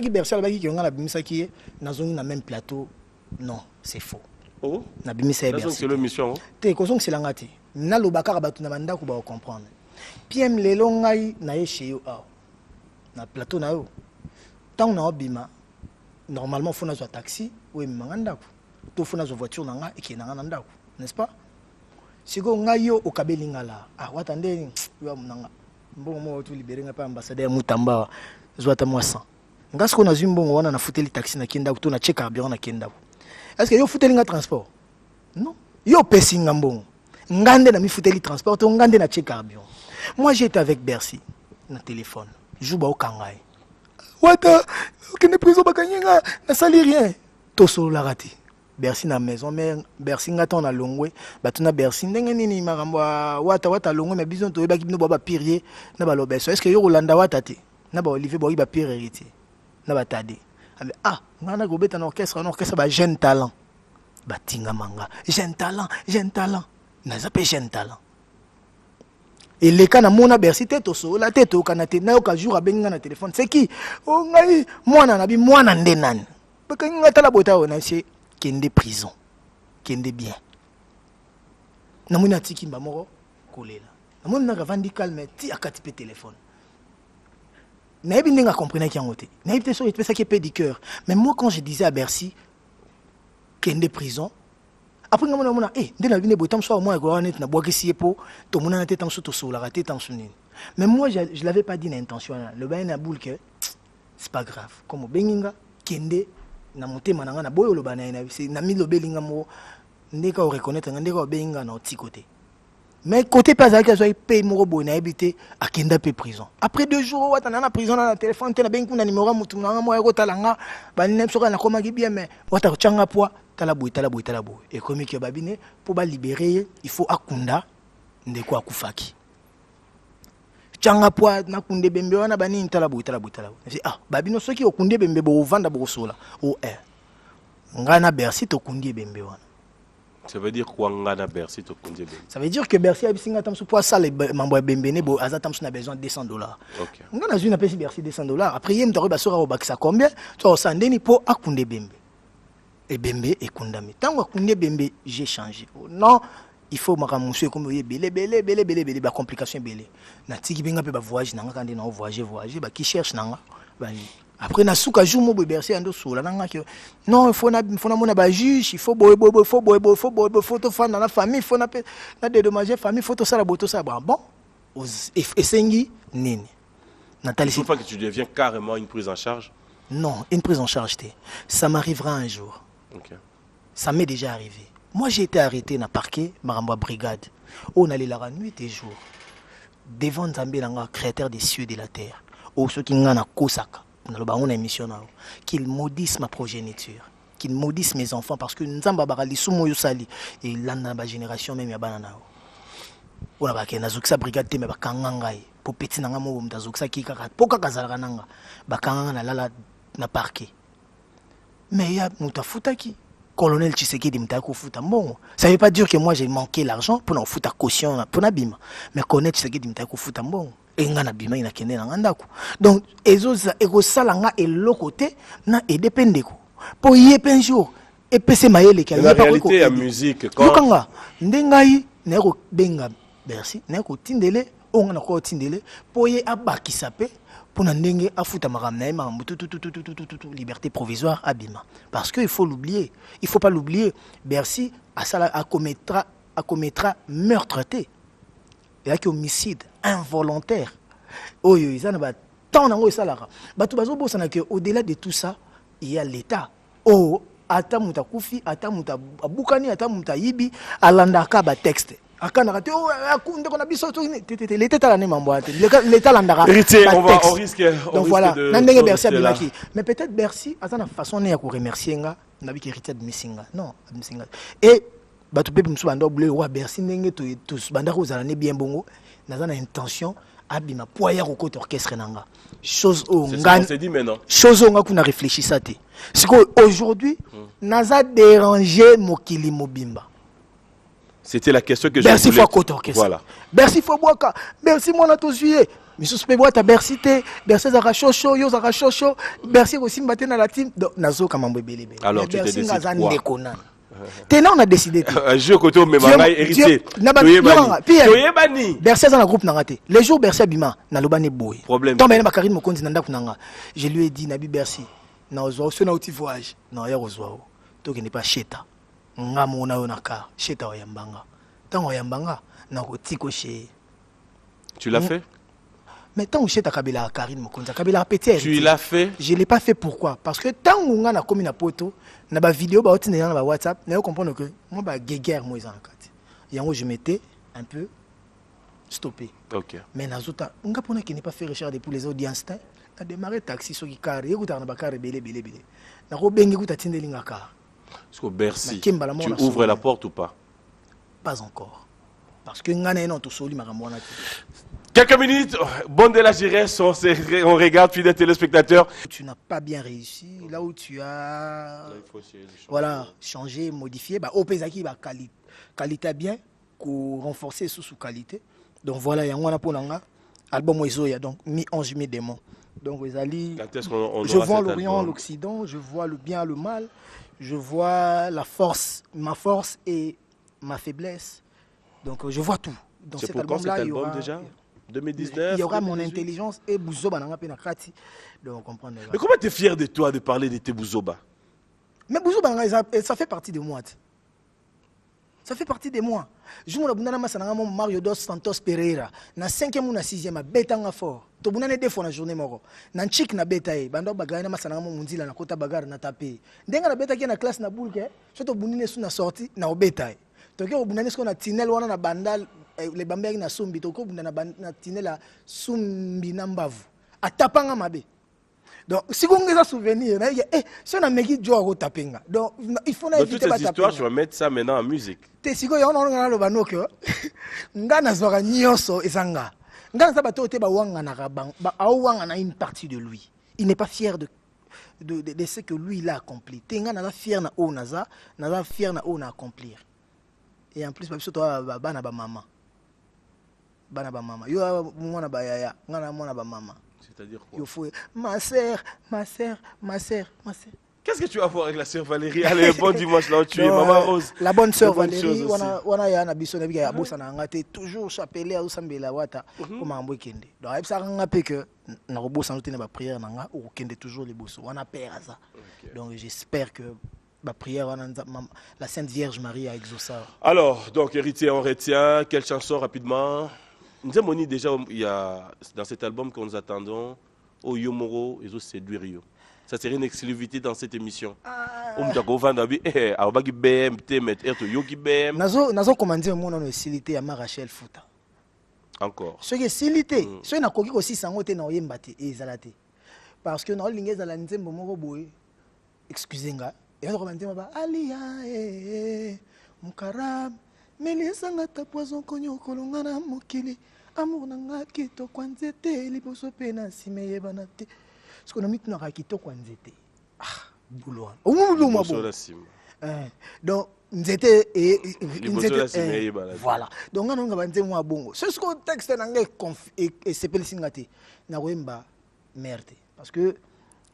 Bercy, qui ont la Bimisa qui est dans le même plateau, non, c'est faux. Oh, c'est le mission. Te kozong c'est langati. Na lobaka batu na banda ko ba comprendre. PM lelo ngai na chez yo na plateau na yo. Tant na obima normalement faut na zo taxi ou manganda ko. To faut na zo voiture na nga et na ndako, n'est-ce pas? Siko ngai yo okabelinga la. Watande yo munanga. Mbongo mo tu libérer nga pa ambassadeur Mutamba zo ata moi 100. Ngasko na zimbongo wana na futeli taxi na kenda ko to na check carburant na kenda. Est-ce que yo fouteli nga transport? Non. Yo pesi ngambon. Ngande na mi fouteli transport, to ngande na check carburant. Moi j'étais avec Bercy na téléphone. Jouba au kangai. Wata, okene prison bakanyenga, na sali rien. To solo la rati. Bercy na maison mais Bercy ngata na longwe, batuna Bercy ndenge nini makambo wata longwe mais bison to yeba kibino baba pirier na ba lobeso. Est-ce que yo Rolanda wata te? Na ba Olivier Boyi ba pire héritier. Na ba tade. On a un orchestre ba jeune talent. Batinga manga, jeune talent. N'a pas jeune talent. Et les cas na mona Bercy tête au la tête au kanate na yo ka jour a benga na téléphone. C'est qui? Oh ngai mwana na bi mwana ndenan. Baka ngata la bota ona c'est kende prison. Kende bien. Na mona tiki mba moko kolela. Na mona na vandi calme ti akati pe téléphone. Naïbi n'a compris qui en côté. Naïbi ça qui est pédicure. Mais moi quand je disais à Bercy qu'il y a des prisons, après on a dès la vie botam soit moi go net na boaki siepo to mona tête en sous sur la raté en sous. Mais moi je l'avais pas dit l'intention le bain na boule que c'est pas grave. Comme benginga kende na motema na na boyo lo bana c'est na mi lo belinga mo ndeka o reconnaître ndeka o benga na ti côté. Mais côté pas avec ça, il paye mon robot, il a habité à Kenda pe prison. Après 2 jours, tu as na prison na téléphone, tu as bien qu'on a numéro mutu na moi ego talanga, ba nem so na koma bien mais wata changa poa, tala boui. Et comme que babine pour ba libérer, il faut akunda ndeko akufaki. Changa poa na kunde bembe wana bani tala boui. Babino soki okunde bembe bo vanda bo sola. O ngana Bercy to kundi bembe wana. Ça veut dire quoi ngana Bercy to kundi bembe? Ça veut dire que Bercy a besoin tam pour ça les membres bembene bo azatam na besoin de $200. OK. Ngana zuna pesi Bercy $200. Après yem to ba sora obakisa combien? To sandeni po akunde bembe. Et bembe et kundami. Tango akunde bembe, j'ai changé. Non, il faut makamusu comme belé ba complication belé. Na tiki benga pe ba voyage nanga quand na voyager ba qui cherche nanga. Après na souka jour mo Bercy ando sola nanga que non il faut na mona ba juge il faut boy photo fan dans la famille faut na dédommager famille photo ça la boto ça bon et sengi nini Nathalie une fois que tu deviens carrément une prise en charge. Non, une prise en charge ça m'arrivera un jour. OK. Ça m'est déjà arrivé. Moi j'ai été arrêté na parquet Maramba brigade. On allait la nuit et jour devant Nzambe langa créateur des cieux et de la terre. Ou ceux qui ngana kosaka. On a émission qu'il maudisse ma progéniture, qu'il maudisse mes enfants parce que Nzamba barali sumo yosali et l'année ba génération même ya banana. On a ba ke nazukisa brigade te me ba kangangai pour petit nanga mo mtazukisa ki kaka poka kazalaka nanga ba kanganga na lala na parquet. Mais ya mutafuta ki colonel Tshisekedi mtako futa mbongo. Ça veut pas dire que moi j'ai manqué l'argent pour en foutre caution pour na bima. Mais colonel Tshisekedi mtako futa mbongo. Donc ezoza ekosalanga elokote na edependeko po yepe jour epese mayele ki la réalité ya musique quand yokanga ndengai na ko benga Bercy na ko tindele onga na ko tindele po ye abakisa pe pona ndenge afuta makamna ye makambo tout liberté provisoire abima parce que il faut l'oublier il faut pas l'oublier Bercy commettra meurtre et homicide involontaire. Oh, ils ont tant nango esalaka bato bazobosana ke au-delà de tout ça il y a l'état oh ata muta kufi ata muta abukani ata muta yibi alandaka ba texte akana te oh akunde kona biso to l'état la ne mamboate l'état landaka héritier on risque donc voilà nandenge Bercy abimaki mais peut-être Bercy ata na façon ne ya ko remercier nga na biki héritier de Missinga non Missinga et bato pepe musu banda obule wa Bercy ndenge tous banda ko zala ne bien bongo naza na intention abima poya ko côté orchestre nanga chose au ngan c'est dit maintenant chose on kuna réfléchir ça té c'est qu'aujourd'hui naza déranger mokili mobimba c'était la question que Bercy je voulais côté orchestre voilà Bercy faut boaka Bercy mona to juillet misus pe boata Bercy té Bercy za chocho yo za chocho Bercy aussi mbaté na la team nazo kama mbebele alors tu te décides quoi Tena on a décidé. Un jeu côté au même héritier. Bercy dans le groupe nangate. Les jours Bercy bima na lobane boy. Problème. Tombe na Karine Mokonzi nanda kunanga. Je lui ai dit Nabi Bercy. Na ozo so na outil voyage. Na ya ozo. To ke ne pas cheta. Nga mona yo na car. Cheta oyambanga. Tango oyambanga na kotiko chez. Tu l'as fait? Mais tant que cheta Kabila Karine Mokonzi Kabila petit. Tu l'as fait? Je l'ai pas fait pourquoi? Parce que tant nga na komi na poto na ba vidéo ba otine na ba WhatsApp, na yo comprendre que moi ba guéguerre moi en kati. Yango je m'étais un peu stoppé. OK. Mais nazota nga pona qui n'est pas fait recherche depuis les audiences, na démarrer taxi so ki car, yekuta na ba car belé. Na ko bengi kuta tindeli nga car. Est-ce que Bercy tu ouvres la porte ou pas? Pas encore. Parce que nga na non to soli makambo na. Quelques minutes, bon de la Giresse, on regarde, puis des téléspectateurs. Tu n'as pas bien réussi, là où tu as voilà, changé, modifié, bah, au Pesaki, bah, qualité bien, pour renforcer sous qualité. Donc voilà, il y a un album Oizoya, donc mi-ange, mi-démon. Donc je vois l'Orient, l'Occident, je vois le bien, le mal, je vois la force, ma force et ma faiblesse. Donc je vois tout. Dans cet album-là, il y aura... déjà 2019, il y aura 2018. mon intelligence et Bouzoba n'a pas krati. Donc comprendre. Mais comment tu es fier de toi de parler de tes Bouzoba? Mais Bouzoba ça fait partie de moi. Ça fait partie de moi. Je me rappelle masana Mario dos Santos Pereira na 5e ou na 6e betanga fort. To bunane deux fois na journée moko. Na chik na betaye bando bagana masana munzila na kota bagar na tapé. Ndenga na betaki na classe na bulke, soto bunine su na sorti na obetaye. Toke obunane sko na tinel wana na bandal les bambés na sumbi toko bunda na tinela sumbi na mbavu atapanga mabe donc si vous avez un souvenir si on a meki jo ko tapenga donc il faut na éviter toutes ces histoires tu vas mettre ça maintenant en musique te siko ya on a lo banoko ngana zwaka nyonso ezanga ngana sa bato te ba wanga na rabang ba awanga na une partie de lui il n'est pas fier de ce que lui il a accompli tenga na fier na o naza fier na o na accomplir et en plus biso to bana ba maman bana ba mama yo mwana ba yaya ngana mwana ba mama c'est-à-dire quoi? Yo faut ma sœur qu'est-ce que tu vas voir avec la sœur Valérie? Allez, bon dimanche là où tu es maman Rose la bonne sœur Valérie wana ya na biso na bika ya bosa na ngate toujours chapeler au sambela wata comme ambo kende donc et ça nga pe que na ko bosa na ba prière na nga o kende toujours les bosso wana père ça donc j'espère que ma prière, la Sainte Vierge Marie a exaucé. Alors, donc, héritier, on retient. Quelle chanson rapidement? Nous avons déjà, il y a dans cet album que nous attendons, au Yomoro, ils ont séduit Rio. Ça serait une exclusivité dans cette émission. Nazo commandé mon nom de Silité à Marachel Fouta. Encore. Ce qui est Silité, ce qui est aussi sangoté na oyembate et zalate. Parce que dans l'ingé zala nzembo moko boy. Excusez-moi. Et on remonte ma alia mukarab melisa ngata poison konyo kolongana mokili amour nanga kito kwanzete liboso pena simeye banate ce qu'on a mis na kito kwanzete ah boulot ou mo bon donc nzete et nzete voilà donc on va dire moi bongo ce qu'on texte nanga et s'appelle singate na wemba merde parce que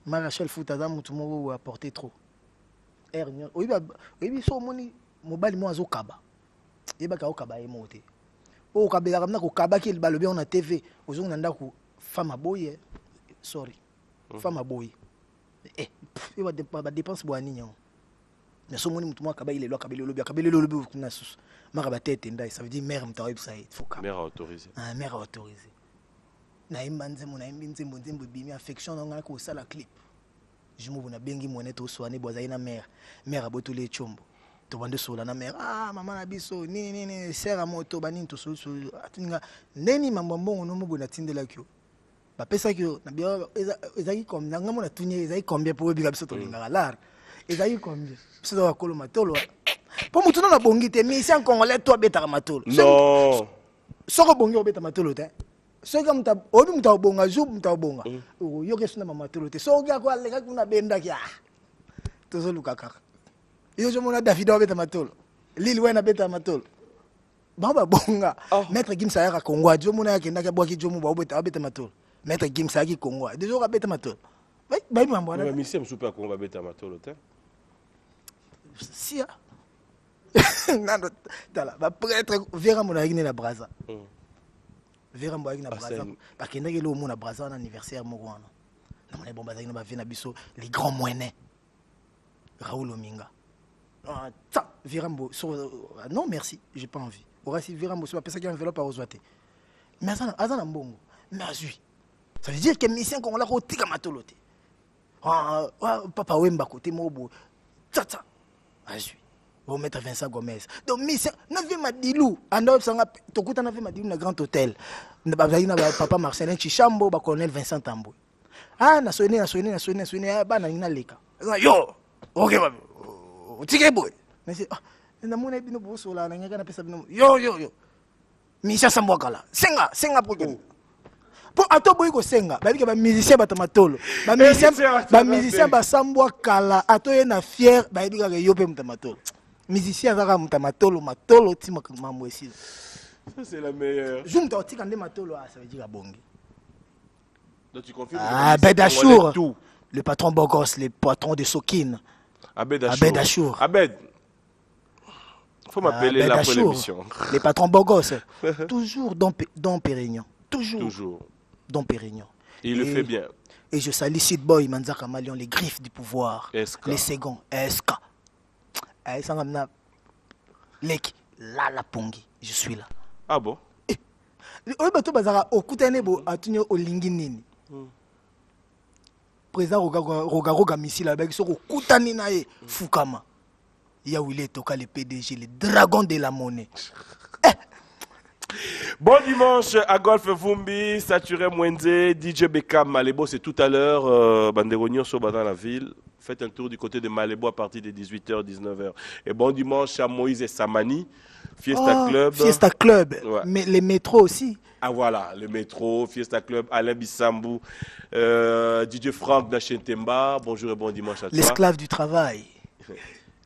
Marachel Fouta mutu mo apporter trop oui, so moni mobile mo azokaba. Yeba ka okaba e moté. O kabela kamna ko kaba ki balobi on a TV, ozonga nanda ko femme boye. Sorry. Femme boye. Yeba ba dépense bo aninyo. Mais so moni mutu mo akaba ile lo akabele lobi kuna sus. Mara ba tete ndai, ça veut dire mère mta website faut ka. Mère autorisée. Ah, mère autorisée. naimba nzembo naimbi nzembo nzembo bimi affection na ngako sala clip jumu bona bengi monete oswane bozai na mère aboto le chombo to bande sola na mère mama na biso nini sera moto banini to so atinga ndeni mambo mbongo no mobona tindela kyo ba pesa kyo na bio ezaki comme na ngamo na tunye ezaki combien pour bika biso to linga lar ezaki combien biso to akolo matolo po mutu na bongi te mais c'est en congolais toi beta matolo non soko bongi obeta matolo te soka muta obi muta bonga zu muta bonga yo ke suna mama tolo te soka ko alenga kuna benda kya tozo lukaka yo je mona David obeta matolo Lil Wayne beta matolo baba bonga maître Gims ya Kongo jo mona yakenda ka bwaki jo mu ba obeta matolo maître Gims ya ki Kongo dejo ka beta matolo bai mambo na mais c'est super Kongo beta matolo te si nando tala ba prêtre vera mona yakine na braza vera mbo na braza bakenda ke lo mona braza na anniversaire moko wana na mona bomba zakina ba vena biso les grands moyens Raoul Ominga ça vera mbo non merci j'ai pas envie ora si vera mbo so pesa ki enveloppe à ozwate mais azana mbongo mazui ça veut dire que mission qu'on la ko tika matolote papa wemba côté mobo ça azui au mettre Vincent Gomez donc mission na vie madilou ando sanga tokuta na vie madilou na grand hôtel na papa Marcelin Chichambo ba colonel Vincent Tambo na soine bana ina leka yo OK ba tike boy mais c'est na mona bino boso la na ngaka na pesa bino yo mission sambo kala senga pour que pour ato boy ko senga ba bika ba musicien ba tamatolo ba musicien ba sambo kala ato ye na fier ba bika ke yo pe mtamatolo musicien zaka mtamatolo matolo tima mambo esi ça c'est la meilleure zoom ta tika ndé matolo ça veut dire bongi donc tu confirmes Bedachour le patron Bogos le patron de Sokine Abed faut m'appeler là pour l'émission les patrons Bogos toujours dans Pérignon toujours dans Pérignon il le fait bien et je salue Sid Boy Manzaka Malion les griffes du pouvoir les seconds SK Sangamna Leki la pongi je suis là ah bon oyo bato bazaka okutane bo atunye olingi nini président rogaroga misila avec so okutani na ye fukama ya wile toka le PDG le dragon de la monnaie. Bon dimanche à Golf Vumbi, Saturé Mwenze, DJ Beckham, Malébo, c'est tout à l'heure. Banderognon sur dans la ville. Faites un tour du côté de Malébo à partir de 18h, 19h. Et bon dimanche à Moïse et Samani, Fiesta Club. Fiesta Club, ouais. Mais les métros aussi. Ah voilà, le métro, Fiesta Club, Alain Bissambou, DJ Franck d'Achentemba. Bonjour et bon dimanche à toi. L'esclave du travail.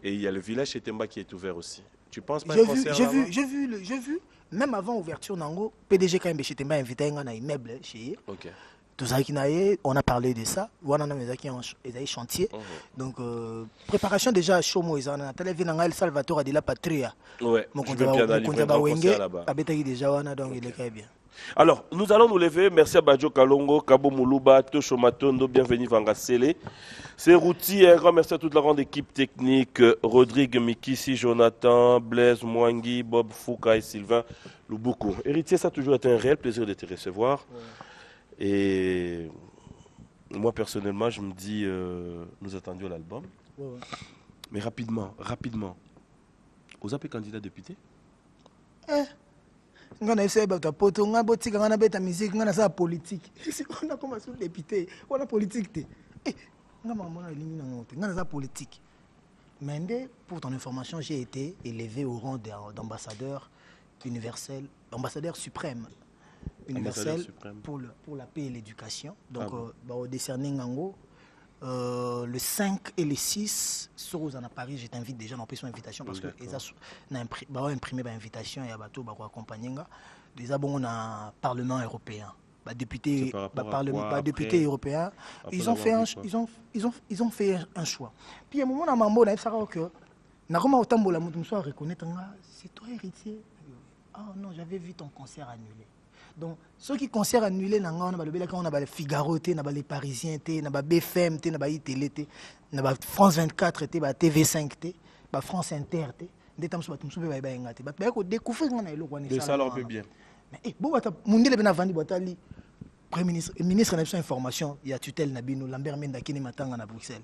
Et il y a le village Chetemba qui est ouvert aussi. Tu penses pas J'ai vu. Même avant l'ouverture, PDG KMB Chetemba a invité un immeuble chez eux. Ok. On a parlé de ça. On a un chantier. Donc, préparation déjà à Chomo. On a télévision El Salvatore de la Patria. Ouais. On a déjà donc il est très bien. Alors, nous allons nous lever. Merci à Badjo Kalongo, Kabo Moulouba, Tosho Matondo, bienvenue Vanga Sele. C'est Routi, un grand merci à toute la grande équipe technique. Rodrigue Mikisi, Jonathan, Blaise Mwangi, Bob Fouka et Sylvain Lubuko. Héritier, ça a toujours été un réel plaisir de te recevoir. Ouais. Et moi, personnellement, je me dis, nous attendions l'album. Ouais. Mais rapidement, vous avez candidat député? On a essayé de poto, on a botti, on a bête musique, on a ça politique. On a commencé à député, on a politique. On a ça politique. Mais pour ton information, j'ai été élevé au rang d'ambassadeur universel, ambassadeur suprême. Universel pour la paix et l'éducation. Donc, au décerné Ngango. Le 5 et le 6, sur à Paris, je t'invite déjà, on a pris son invitation parce que ils ont imprimé l'invitation et ils ont accompagné. Déjà, bon, on a Parlement européen, député européen, ils ont fait un choix. Puis à un moment, on a mambo, on a fait que Nakoma Otambola, on reconnaître, c'est toi héritier. Ah non, j'avais vu ton concert annulé. Donc, ceux qui concert annulé, on a les Figaro, on a les Parisiens, on a BFM, on a ITL, on a France 24, on a TV5, on a France Inter. De ça, on peut bien. Mais bon, mon Dieu, il a vendu. Premier ministre, ministre de l'information, il y a tutelle Nabino, Lambert Menda, qui est matanga à Bruxelles.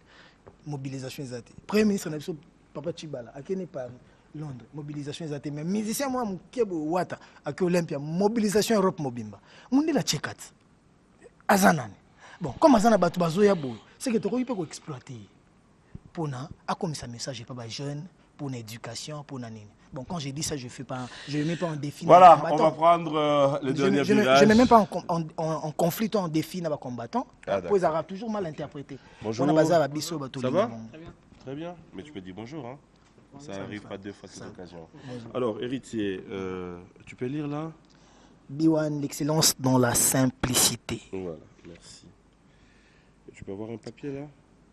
Mobilisation exacte. Premier ministre de l'information, Papa Chibala, à Kenya Paris, Londres, mobilisation exacte. Mais musicien, moi, Mukebo Wata, à Olympia, mobilisation Europe Mobimba. Mundi la Tchekat. Azanan. Bon, comme Azana Batubazo Yabo, c'est que tu peux exploiter. Pour na, à comme ça message, pas jeune, pour l'éducation, pour nanine. Bon, quand j'ai dit ça, je ne mets pas en défi. Voilà, on va prendre le dernier virage. Je ne mets même pas en conflit, en défi dans les combattants. Pour ils auront toujours mal interprété. Bonjour. Ça va? Très bien. Très bien. Mais tu peux dire bonjour. Hein. Ça n'arrive pas deux fois cette occasion. Alors, héritier, tu peux lire là? Biwan, l'excellence dans la simplicité. Voilà, merci. Et tu peux avoir un papier là?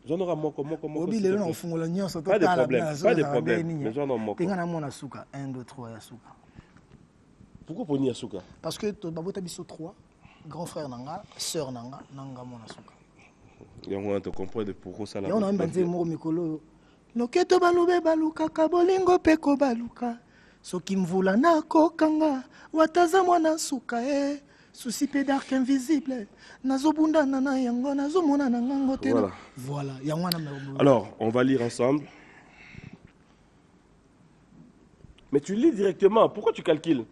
J'en aurai mon comment pas de problème, pas de problème. Mais j'en ai mon. 1, 2, 3 Yasuka. Pourquoi pour Yasuka? Parce que tu as biso 3, grand frère nanga, sœur nanga, nanga mon Asuka. Et on te comprend de pourquoi ça là. Et on a même dit moro mikolo. Loketo balube baluka kabolingo peko baluka. Soki mvula na kokanga, wataza mwana suka e. Souci pédarque invisible. Nazobunda nana yango, nazomona nango tena. Voilà. Alors, on va lire ensemble. Mais tu lis directement. Pourquoi tu calcules?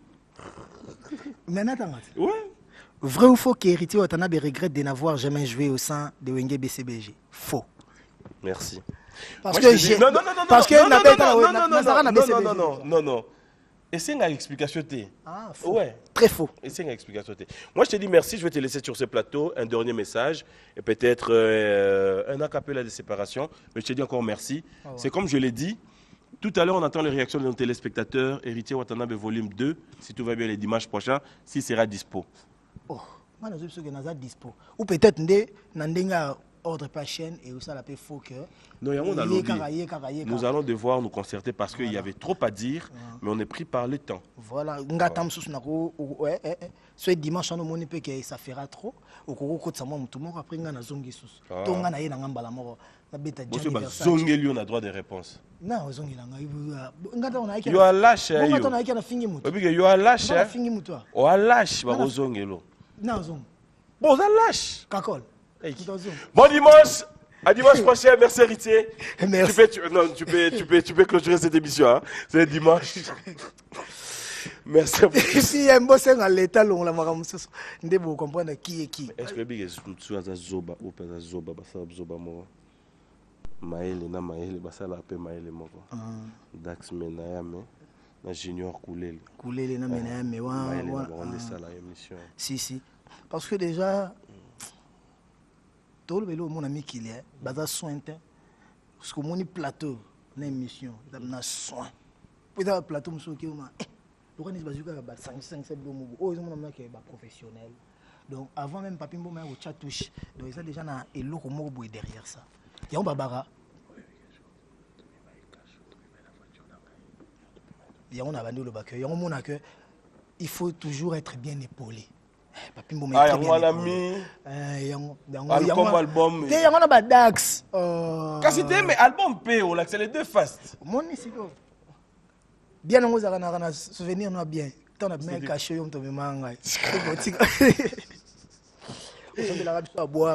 Mais attends. Ouais. Vrai ou faux qu'Héritier Watanabe regrette de n'avoir jamais joué au sein de Wenge BCBG? Faux. Merci. Parce que j'ai. Non, non. Et c'est une explication. Ah, faux. Ouais. Très faux. Et c'est une explication. Moi, je te dis merci. Je vais te laisser sur ce plateau. Un dernier message. Et peut-être un acapella de séparation. Mais je te dis encore merci. Ah ouais. C'est comme je l'ai dit. Tout à l'heure, on attend les réactions de nos téléspectateurs. Héritier Watanabe volume 2. Si tout va bien, les dimanches prochains. S'il sera dispo. Oh, moi, je suis dispo. Ou peut-être, Nandenga. Ordre pas chaîne et ça la paix faux que non, nous allons devoir nous concerter parce qu'il y avait trop à dire, mais on est pris par le temps. Voilà, ce dimanche on monte que ça fera trop au coco de ça moi tout le monde après ngana zongi sus tonga na ye na ngambala moko na beta zongi on a droit de réponse. Non, zongi la ngata on a you are lâche yo ngata on a na fingi mutu parce que you are lâche fingi mutu o lâche ba zongi lo non zong bon ça lâche kakol. Hey. Bon dimanche, à dimanche prochain, merci héritier. Merci. Tu peux clôturer cette émission, hein. C'est dimanche. Merci à vous. Si il y a un boss à l'état, on l'a marre vous comprendre qui est qui. Est-ce que tu as un zoba ou pas un zoba, ça zoba moi. Maël na Maël, ça la paix Maël moi. Dax menayame, na junior Koulel. Koulel na menayame wa. On est ça la émission. Si. Parce que déjà tout le mon ami qui est basa soin parce que mon plateau l'émission na soin pour ça plateau monsieur qui ma le connais bazuka ba 5 7 bomo oh ils mon qui est professionnel donc avant même papi mbo au chat touche donc ça déjà na eloko moko boy derrière ça ya on babara ya on a vendu le bac ya on mona que il faut toujours être bien épaulé. Papi Mboma est très bien épaulé. Album. Il y a un Dax. Quand c'était mais album PO, là, c'est les deux faces. Mon ici. Bien, on a un souvenir, on a bien. On a bien caché, on te met manga.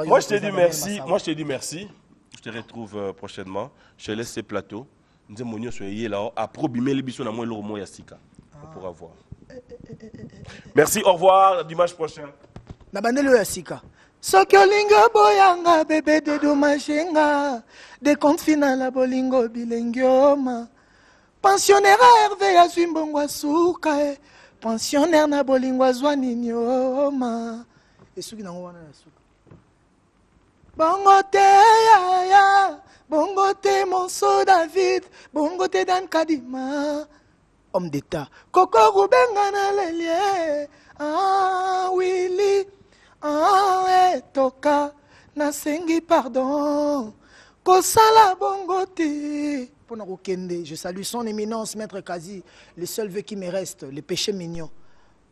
Moi, je te dis merci. Moi, je te dis merci. Je te retrouve prochainement. Je te laisse ces plateaux. Nous sommes venus sur là. Après, bimer les bisous, on a moins le roman Yassika. On pourra voir. Merci, au revoir, dimanche prochain. Nabandelo Yassika. Sokolingo boyanga bébé de domagenga. Des comptes final bolingo bilengioma. Pensionnaire Hervé Azumbongwa Souka. Pensionnaire na bolingo Zwani nyoma. Et ceux qui n'ont pas Souka. Bongote ya. Bongote Monso David. Bongote Dan Kadima. Homme d'État. Coco Rubenga na lelie. Ah, Willy. Ah, Toka. Nasengi pardon. Kosala bongote. Pona Rokende. Je salue son éminence, Maître Kazi. Le seul vœu qui me reste, le péché mignon.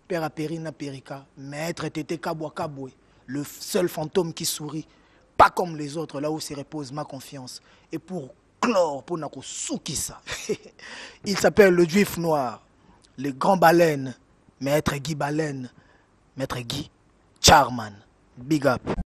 Père Apérina Perika. Maître Tété Kabwa Kabwe. Le seul fantôme qui sourit. Pas comme les autres, là où se repose ma confiance. Et pour clore pour nako soukisa. Il s'appelle le juif noir, le grand baleine, maître Guy Baleine, maître Guy Charman. Big up.